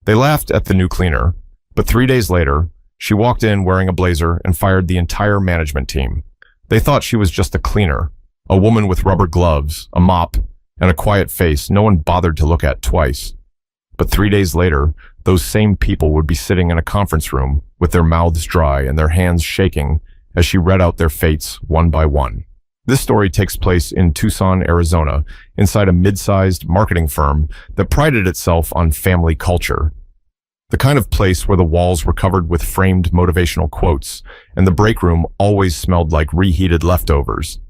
They laughed at the new cleaner, but 3 days later, she walked in wearing a blazer and fired the entire management team. They thought she was just a cleaner, a woman with rubber gloves, a mop, and a quiet face no one bothered to look at twice. But 3 days later, those same people would be sitting in a conference room with their mouths dry and their hands shaking as she read out their fates one by one. This story takes place in Tucson, Arizona, inside a mid-sized marketing firm that prided itself on family culture. The kind of place where the walls were covered with framed motivational quotes and the break room always smelled like reheated leftovers.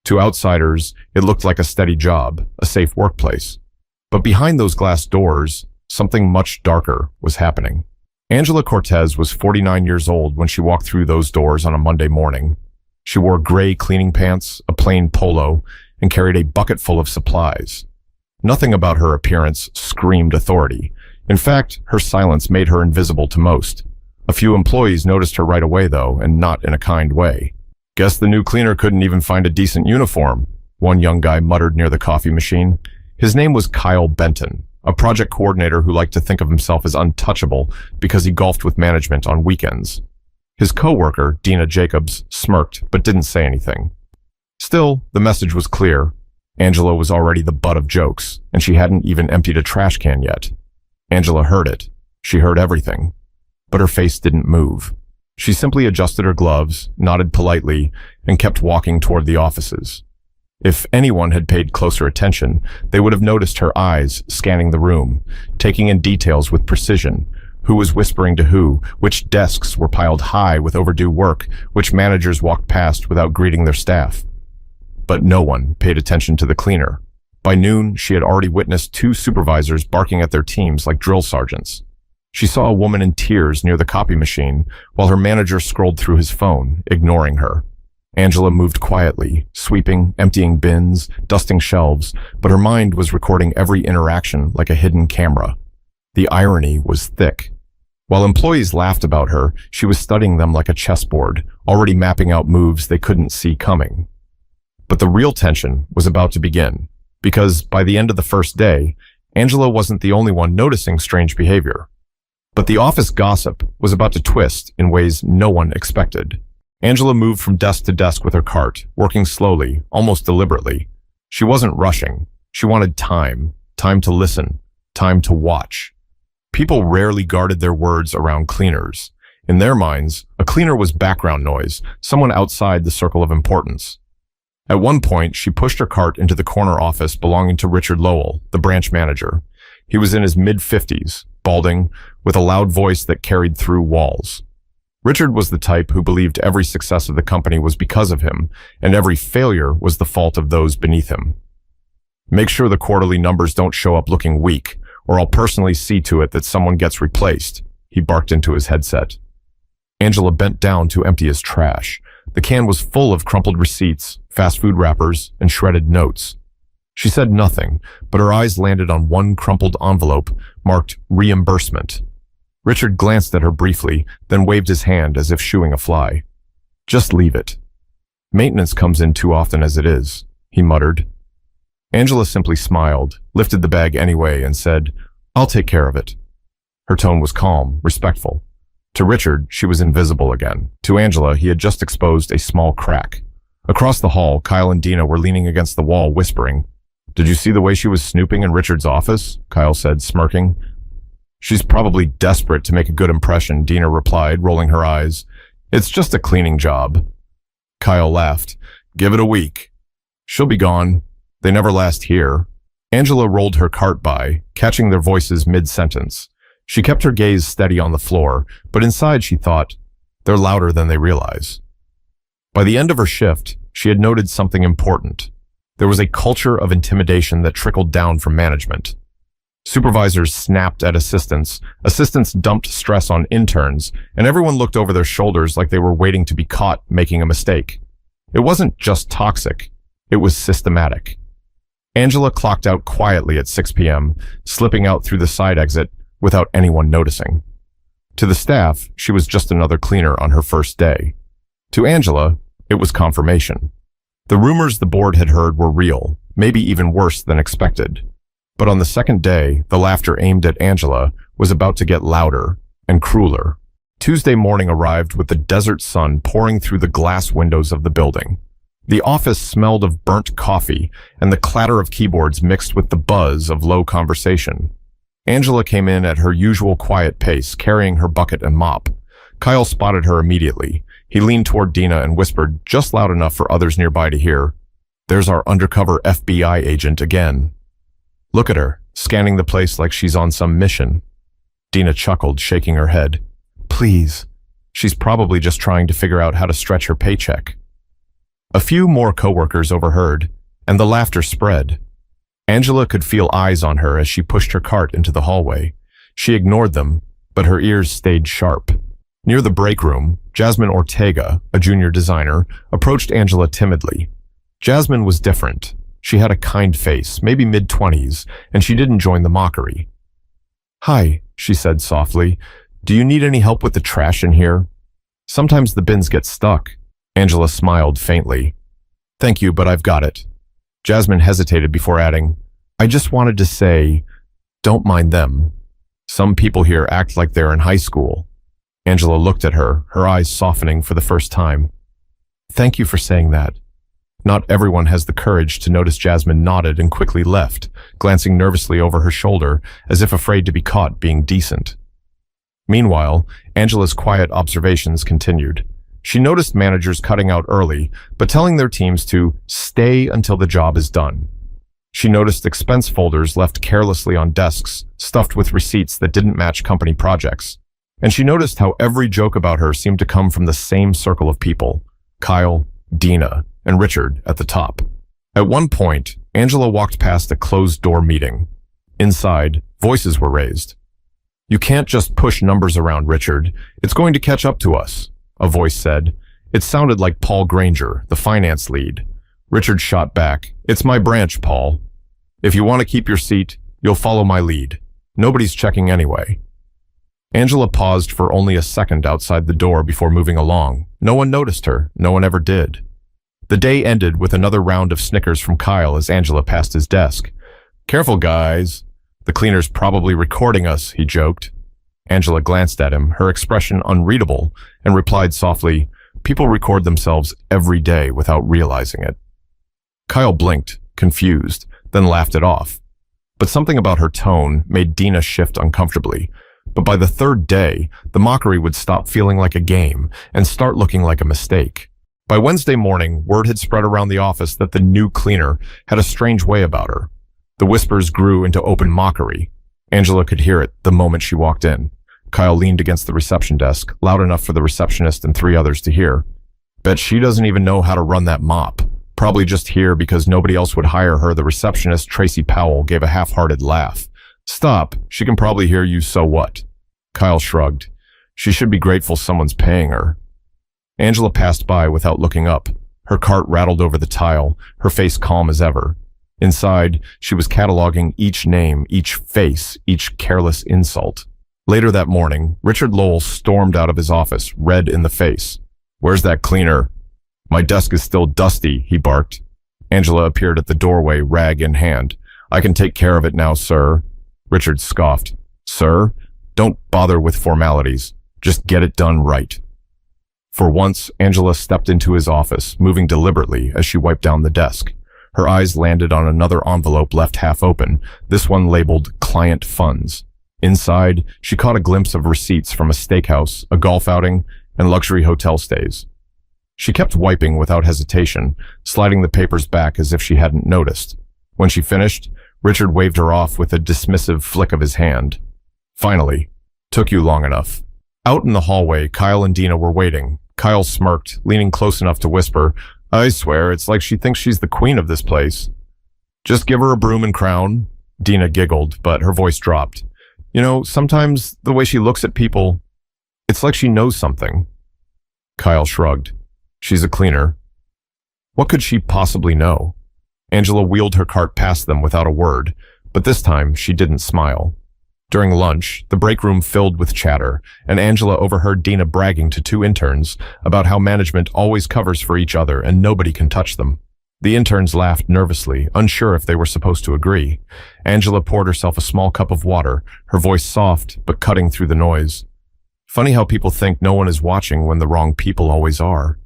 To outsiders, it looked like a steady job, a safe workplace. But behind those glass doors, something much darker was happening. Angela Cortez was 49 years old when she walked through those doors on a Monday morning. She wore gray cleaning pants, a plain polo, and carried a bucket full of supplies. Nothing about her appearance screamed authority. In fact, her silence made her invisible to most. A few employees noticed her right away, though, and not in a kind way. "Guess the new cleaner couldn't even find a decent uniform," one young guy muttered near the coffee machine. His name was Kyle Benton, a project coordinator who liked to think of himself as untouchable because he golfed with management on weekends. His co-worker, Dina Jacobs, smirked but didn't say anything. Still, the message was clear. Angela was already the butt of jokes, and she hadn't even emptied a trash can yet. Angela heard it. She heard everything. But her face didn't move. She simply adjusted her gloves, nodded politely, and kept walking toward the offices. If anyone had paid closer attention, they would have noticed her eyes scanning the room, taking in details with precision. Who was whispering to who, which desks were piled high with overdue work, which managers walked past without greeting their staff. But no one paid attention to the cleaner. By noon, she had already witnessed 2 supervisors barking at their teams like drill sergeants. She saw a woman in tears near the copy machine while her manager scrolled through his phone, ignoring her. Angela moved quietly, sweeping, emptying bins, dusting shelves, but her mind was recording every interaction like a hidden camera. The irony was thick. While employees laughed about her, she was studying them like a chessboard, already mapping out moves they couldn't see coming. But the real tension was about to begin, because by the end of the first day, Angela wasn't the only one noticing strange behavior. But the office gossip was about to twist in ways no one expected. Angela moved from desk to desk with her cart, working slowly, almost deliberately. She wasn't rushing. She wanted time to listen, time to watch. People rarely guarded their words around cleaners. In their minds, a cleaner was background noise, someone outside the circle of importance. At one point, she pushed her cart into the corner office belonging to Richard Lowell, the branch manager. He was in his mid-50s, balding, with a loud voice that carried through walls. Richard was the type who believed every success of the company was because of him, and every failure was the fault of those beneath him. "Make sure the quarterly numbers don't show up looking weak, or I'll personally see to it that someone gets replaced," he barked into his headset. Angela bent down to empty his trash. The can was full of crumpled receipts, fast food wrappers, and shredded notes. She said nothing, but her eyes landed on one crumpled envelope marked reimbursement. Richard glanced at her briefly, then waved his hand as if shooing a fly. "Just leave it. Maintenance comes in too often as it is," he muttered. Angela simply smiled, lifted the bag anyway, and said, "I'll take care of it." Her tone was calm, respectful. To Richard, she was invisible again. To Angela, he had just exposed a small crack. Across the hall, Kyle and Dina were leaning against the wall, whispering. "Did you see the way she was snooping in Richard's office?" Kyle said, smirking. "She's probably desperate to make a good impression," Dina replied, rolling her eyes. "It's just a cleaning job." Kyle laughed. "Give it a week. She'll be gone. They never last here." Angela rolled her cart by, catching their voices mid-sentence. She kept her gaze steady on the floor, but inside she thought, they're louder than they realize. By the end of her shift, she had noted something important. There was a culture of intimidation that trickled down from management. Supervisors snapped at assistants dumped stress on interns, and everyone looked over their shoulders like they were waiting to be caught making a mistake. It wasn't just toxic, it was systematic. Angela clocked out quietly at 6 p.m., slipping out through the side exit without anyone noticing. To the staff, she was just another cleaner on her first day. To Angela, it was confirmation. The rumors the board had heard were real, maybe even worse than expected. But on the second day, the laughter aimed at Angela was about to get louder and crueler. Tuesday morning arrived with the desert sun pouring through the glass windows of the building. The office smelled of burnt coffee, and the clatter of keyboards mixed with the buzz of low conversation. Angela came in at her usual quiet pace, carrying her bucket and mop. Kyle spotted her immediately. He leaned toward Dina and whispered, just loud enough for others nearby to hear, "There's our undercover FBI agent again. Look at her, scanning the place like she's on some mission." Dina chuckled, shaking her head. "Please. She's probably just trying to figure out how to stretch her paycheck." A few more coworkers overheard, and the laughter spread. Angela could feel eyes on her as she pushed her cart into the hallway. She ignored them, but her ears stayed sharp. Near the break room, Jasmine Ortega, a junior designer, approached Angela timidly. Jasmine was different. She had a kind face, maybe mid-20s, and she didn't join the mockery. "Hi," she said softly. "Do you need any help with the trash in here? Sometimes the bins get stuck." Angela smiled faintly. "Thank you, but I've got it." Jasmine hesitated before adding, "I just wanted to say, don't mind them. Some people here act like they're in high school." Angela looked at her, her eyes softening for the first time. "Thank you for saying that." Not everyone has the courage to notice Jasmine nodded and quickly left, glancing nervously over her shoulder as if afraid to be caught being decent. Meanwhile, Angela's quiet observations continued. She noticed managers cutting out early, but telling their teams to stay until the job is done. She noticed expense folders left carelessly on desks, stuffed with receipts that didn't match company projects. And she noticed how every joke about her seemed to come from the same circle of people: Kyle, Dina, and Richard at the top. At one point, Angela walked past a closed-door meeting. Inside, voices were raised. "You can't just push numbers around, Richard. It's going to catch up to us," a voice said. It sounded like Paul Granger, the finance lead. Richard shot back, "It's my branch, Paul. If you want to keep your seat, you'll follow my lead. Nobody's checking anyway." Angela paused for only a second outside the door before moving along. No one noticed her. No one ever did. The day ended with another round of snickers from Kyle as Angela passed his desk. "Careful, guys. The cleaner's probably recording us," he joked. Angela glanced at him, her expression unreadable, and replied softly, "People record themselves every day without realizing it." Kyle blinked, confused, then laughed it off. But something about her tone made Dina shift uncomfortably. But by the third day, the mockery would stop feeling like a game and start looking like a mistake. By Wednesday morning, word had spread around the office that the new cleaner had a strange way about her. The whispers grew into open mockery. Angela could hear it the moment she walked in. Kyle leaned against the reception desk, loud enough for the receptionist and 3 others to hear. "Bet she doesn't even know how to run that mop. Probably just here because nobody else would hire her." The receptionist, Tracy Powell, gave a half-hearted laugh. "Stop. She can probably hear you, so what?" Kyle shrugged. "She should be grateful someone's paying her." Angela passed by without looking up. Her cart rattled over the tile, her face calm as ever. Inside, she was cataloging each name, each face, each careless insult. Later that morning, Richard Lowell stormed out of his office, red in the face. "Where's that cleaner?" "My desk is still dusty," he barked. Angela appeared at the doorway, rag in hand. "I can take care of it now, sir." Richard scoffed. "Sir? Don't bother with formalities. Just get it done right." For once, Angela stepped into his office, moving deliberately as she wiped down the desk. Her eyes landed on another envelope left half open, this one labeled Client Funds. Inside, she caught a glimpse of receipts from a steakhouse, a golf outing, and luxury hotel stays. She kept wiping without hesitation, sliding the papers back as if she hadn't noticed. When she finished, Richard waved her off with a dismissive flick of his hand. "Finally. Took you long enough." Out in the hallway, Kyle and Dina were waiting. Kyle smirked, leaning close enough to whisper, "I swear, it's like she thinks she's the queen of this place." "Just give her a broom and crown." Dina giggled, but her voice dropped. "You know, sometimes the way she looks at people, it's like she knows something." Kyle shrugged. "She's a cleaner. What could she possibly know?" Angela wheeled her cart past them without a word, but this time she didn't smile. During lunch, the break room filled with chatter, and Angela overheard Dina bragging to 2 interns about how management always covers for each other and nobody can touch them. The interns laughed nervously, unsure if they were supposed to agree. Angela poured herself a small cup of water, her voice soft but cutting through the noise. Funny how people think no one is watching when the wrong people always are.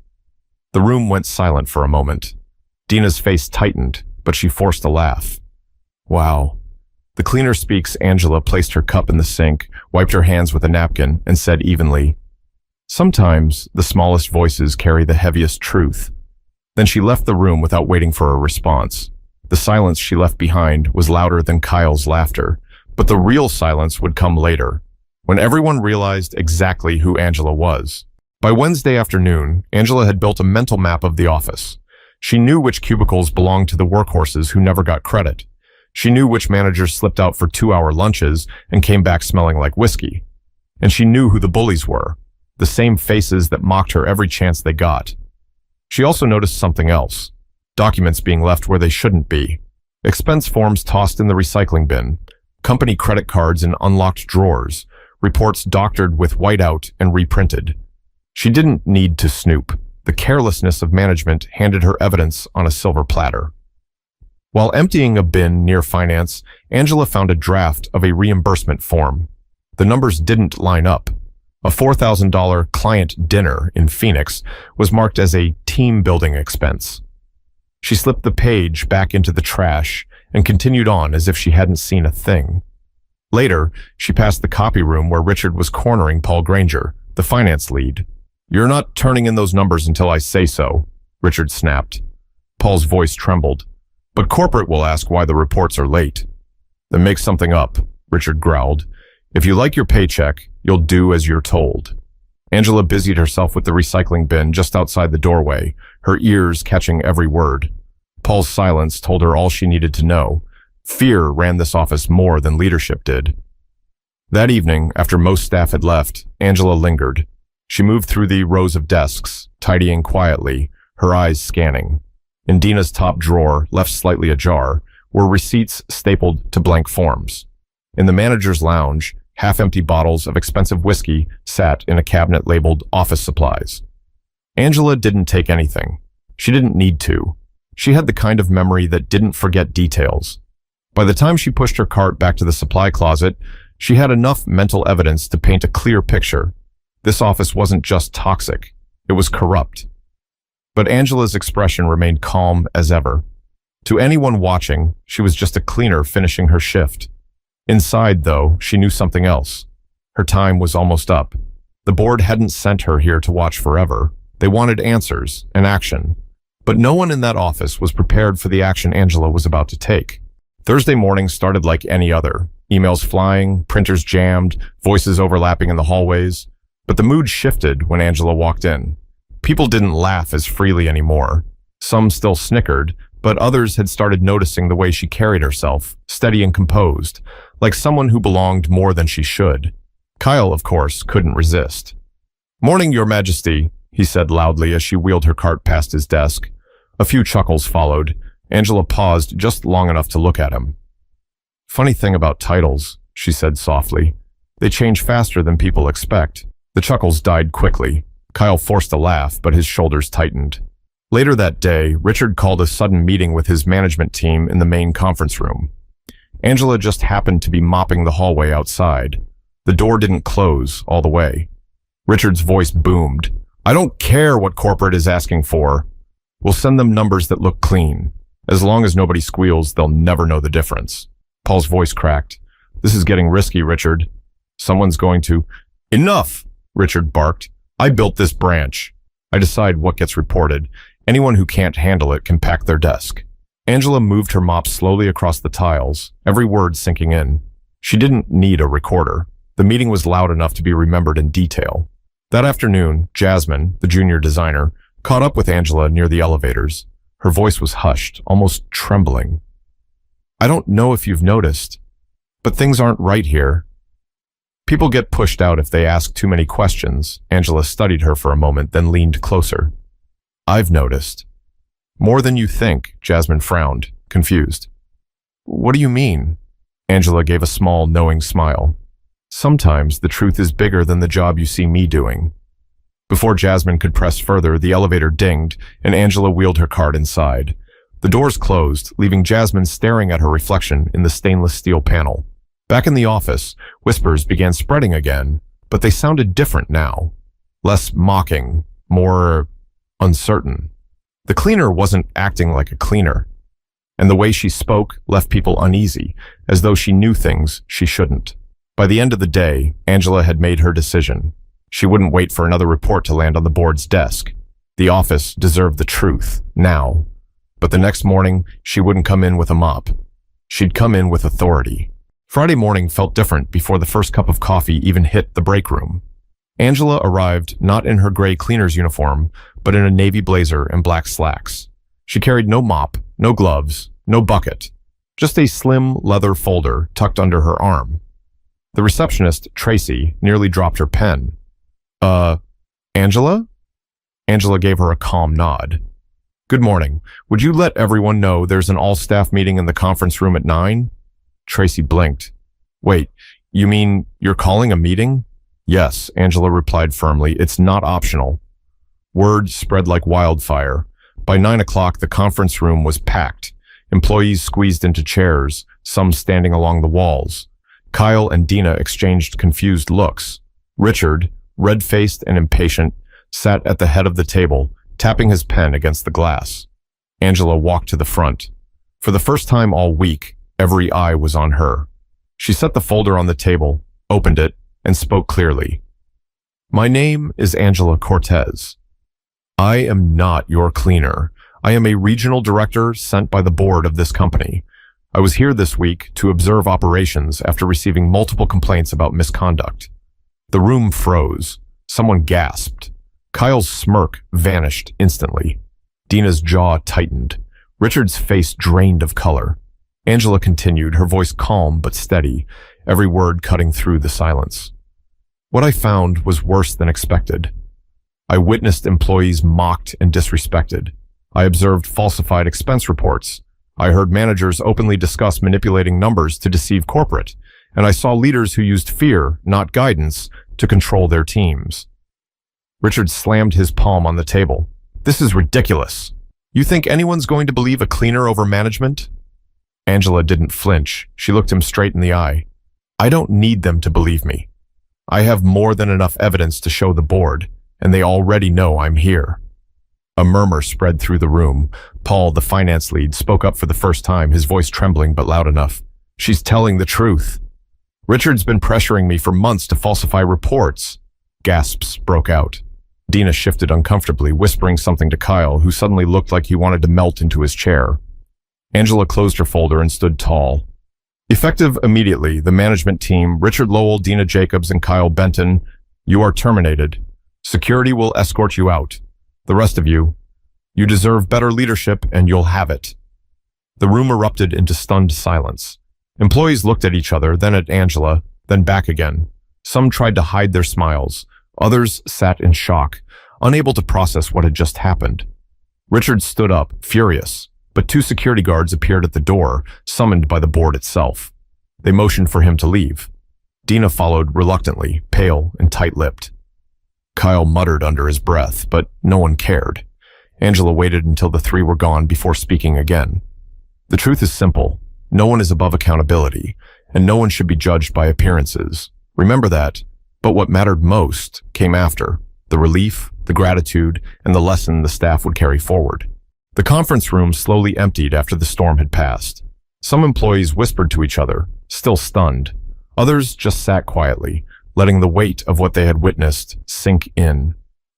The room went silent for a moment. Dina's face tightened, but she forced a laugh. Wow. The cleaner speaks. Angela placed her cup in the sink, wiped her hands with a napkin, and said evenly, "Sometimes the smallest voices carry the heaviest truth." Then she left the room without waiting for a response. The silence she left behind was louder than Kyle's laughter, but the real silence would come later, when everyone realized exactly who Angela was. By Wednesday afternoon, Angela had built a mental map of the office. She knew which cubicles belonged to the workhorses who never got credit. She knew which managers slipped out for 2-hour lunches and came back smelling like whiskey. And she knew who the bullies were, the same faces that mocked her every chance they got. She also noticed something else: documents being left where they shouldn't be, expense forms tossed in the recycling bin, company credit cards in unlocked drawers, reports doctored with whiteout and reprinted. She didn't need to snoop. The carelessness of management handed her evidence on a silver platter. While emptying a bin near finance, Angela found a draft of a reimbursement form. The numbers didn't line up. A $4,000 client dinner in Phoenix was marked as a team-building expense. She slipped the page back into the trash and continued on as if she hadn't seen a thing. Later, she passed the copy room where Richard was cornering Paul Granger, the finance lead. "You're not turning in those numbers until I say so," Richard snapped. Paul's voice trembled. "But corporate will ask why the reports are late." "Then make something up," Richard growled. "If you like your paycheck, you'll do as you're told." Angela busied herself with the recycling bin just outside the doorway, her ears catching every word. Paul's silence told her all she needed to know. Fear ran this office more than leadership did. That evening, after most staff had left, Angela lingered. She moved through the rows of desks, tidying quietly, her eyes scanning. In Dina's top drawer, left slightly ajar, were receipts stapled to blank forms. In the manager's lounge, half-empty bottles of expensive whiskey sat in a cabinet labeled office supplies. Angela didn't take anything. She didn't need to. She had the kind of memory that didn't forget details. By the time she pushed her cart back to the supply closet, she had enough mental evidence to paint a clear picture. This office wasn't just toxic, it was corrupt. But Angela's expression remained calm as ever. To anyone watching, she was just a cleaner finishing her shift. Inside, though, she knew something else. Her time was almost up. The board hadn't sent her here to watch forever. They wanted answers and action. But no one in that office was prepared for the action Angela was about to take. Thursday morning started like any other. Emails flying, printers jammed, voices overlapping in the hallways. But the mood shifted when Angela walked in. People didn't laugh as freely anymore. Some still snickered, but others had started noticing the way she carried herself, steady and composed, like someone who belonged more than she should. Kyle, of course, couldn't resist. "Morning, Your Majesty," he said loudly as she wheeled her cart past his desk. A few chuckles followed. Angela paused just long enough to look at him. "Funny thing about titles," she said softly. "They change faster than people expect." The chuckles died quickly. Kyle forced a laugh, but his shoulders tightened. Later that day, Richard called a sudden meeting with his management team in the main conference room. Angela just happened to be mopping the hallway outside. The door didn't close all the way. Richard's voice boomed. "I don't care what corporate is asking for. We'll send them numbers that look clean. As long as nobody squeals, they'll never know the difference." Paul's voice cracked. "This is getting risky, Richard. Someone's going to—" "Enough!" Richard barked. "I built this branch. I decide what gets reported. Anyone who can't handle it can pack their desk." Angela moved her mop slowly across the tiles, every word sinking in. She didn't need a recorder. The meeting was loud enough to be remembered in detail. That afternoon, Jasmine, the junior designer, caught up with Angela near the elevators. Her voice was hushed, almost trembling. "I don't know if you've noticed, but things aren't right here. People get pushed out if they ask too many questions." Angela studied her for a moment, then leaned closer. "I've noticed." "More than you think," Jasmine frowned, confused. "What do you mean?" Angela gave a small, knowing smile. "Sometimes the truth is bigger than the job you see me doing." Before Jasmine could press further, the elevator dinged, and Angela wheeled her cart inside. The doors closed, leaving Jasmine staring at her reflection in the stainless steel panel. Back in the office, whispers began spreading again, but they sounded different now. Less mocking, more uncertain. The cleaner wasn't acting like a cleaner, and the way she spoke left people uneasy, as though she knew things she shouldn't. By the end of the day, Angela had made her decision. She wouldn't wait for another report to land on the board's desk. The office deserved the truth, now. But the next morning, she wouldn't come in with a mop. She'd come in with authority. Friday morning felt different before the first cup of coffee even hit the break room. Angela arrived not in her gray cleaner's uniform, but in a navy blazer and black slacks. She carried no mop, no gloves, no bucket, just a slim leather folder tucked under her arm. The receptionist, Tracy, nearly dropped her pen. Angela? Angela gave her a calm nod. Good morning. Would you let everyone know there's an all-staff meeting in the conference room at 9? Tracy blinked. Wait, you mean you're calling a meeting? Yes, Angela replied firmly. It's not optional. Word spread like wildfire. By 9 o'clock, the conference room was packed. Employees squeezed into chairs, some standing along the walls. Kyle and Dina exchanged confused looks. Richard, red-faced and impatient, sat at the head of the table, tapping his pen against the glass. Angela walked to the front. For the first time all week, every eye was on her. She set the folder on the table, opened it, and spoke clearly. My name is Angela Cortez. I am not your cleaner. I am a regional director sent by the board of this company. I was here this week to observe operations after receiving multiple complaints about misconduct. The room froze. Someone gasped. Kyle's smirk vanished instantly. Dina's jaw tightened. Richard's face drained of color. Angela continued, her voice calm but steady, every word cutting through the silence. What I found was worse than expected. I witnessed employees mocked and disrespected. I observed falsified expense reports. I heard managers openly discuss manipulating numbers to deceive corporate, and I saw leaders who used fear, not guidance, to control their teams. Richard slammed his palm on the table. This is ridiculous. You think anyone's going to believe a cleaner over management? Angela didn't flinch. She looked him straight in the eye. I don't need them to believe me. I have more than enough evidence to show the board, and they already know I'm here. A murmur spread through the room. Paul, the finance lead, spoke up for the first time, his voice trembling but loud enough. She's telling the truth. Richard's been pressuring me for months to falsify reports. Gasps broke out. Dina shifted uncomfortably, whispering something to Kyle, who suddenly looked like he wanted to melt into his chair. Angela closed her folder and stood tall. Effective immediately, the management team, Richard Lowell, Dina Jacobs, and Kyle Benton, you are terminated. Security will escort you out. The rest of you deserve better leadership and you'll have it. The room erupted into stunned silence. Employees looked at each other, then at Angela, then back again. Some tried to hide their smiles. Others sat in shock, unable to process what had just happened. Richard stood up, furious, but 2 security guards appeared at the door, summoned by the board itself. They motioned for him to leave. Dina followed reluctantly, pale and tight-lipped. Kyle muttered under his breath, but no one cared. Angela waited until the 3 were gone before speaking again. The truth is simple. No one is above accountability, and no one should be judged by appearances. Remember that. But what mattered most came after, the relief, the gratitude, and the lesson the staff would carry forward. The conference room slowly emptied after the storm had passed. Some employees whispered to each other, still stunned. Others just sat quietly, letting the weight of what they had witnessed sink in.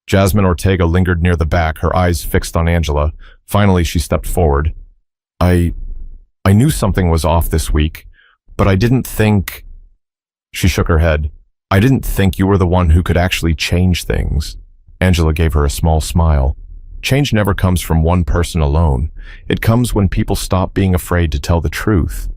Jasmine Ortega lingered near the back, her eyes fixed on Angela. Finally, she stepped forward. I knew something was off this week, but I didn't think... She shook her head. I didn't think you were the one who could actually change things. Angela gave her a small smile. Change never comes from one person alone. It comes when people stop being afraid to tell the truth.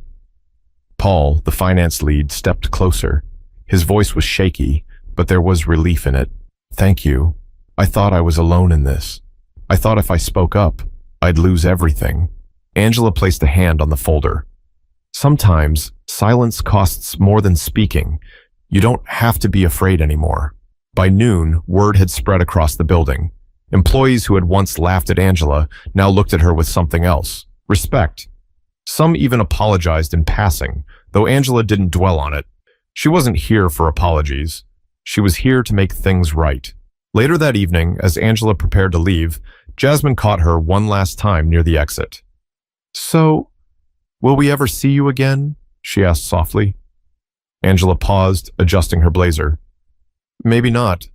Paul, the finance lead, stepped closer. His voice was shaky, but there was relief in it. Thank you. I thought I was alone in this. I thought if I spoke up, I'd lose everything. Angela placed a hand on the folder. Sometimes, silence costs more than speaking. You don't have to be afraid anymore. By noon, word had spread across the building. Employees who had once laughed at Angela now looked at her with something else, respect. Some even apologized in passing, though Angela didn't dwell on it. She wasn't here for apologies. She was here to make things right. Later that evening, as Angela prepared to leave, Jasmine caught her one last time near the exit. "So, will we ever see you again?" she asked softly. Angela paused, adjusting her blazer. "Maybe not.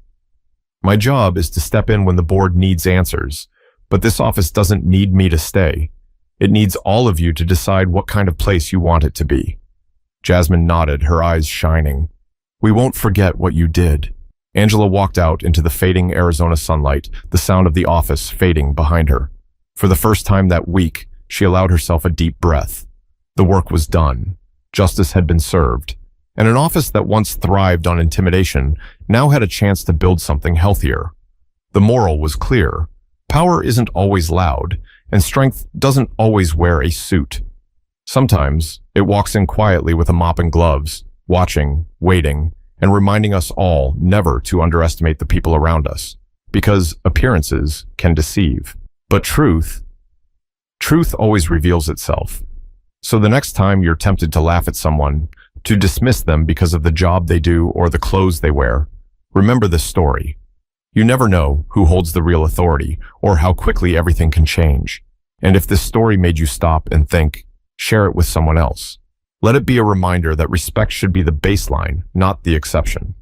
My job is to step in when the board needs answers, but this office doesn't need me to stay. It needs all of you to decide what kind of place you want it to be." Jasmine nodded, her eyes shining. "We won't forget what you did." Angela walked out into the fading Arizona sunlight, the sound of the office fading behind her. For the first time that week, she allowed herself a deep breath. The work was done. Justice had been served. And an office that once thrived on intimidation now had a chance to build something healthier. The moral was clear. Power isn't always loud, and strength doesn't always wear a suit. Sometimes it walks in quietly with a mop and gloves, watching, waiting, and reminding us all never to underestimate the people around us, because appearances can deceive. But truth always reveals itself. So the next time you're tempted to laugh at someone, to dismiss them because of the job they do or the clothes they wear, remember this story. You never know who holds the real authority or how quickly everything can change. And if this story made you stop and think, share it with someone else. Let it be a reminder that respect should be the baseline, not the exception.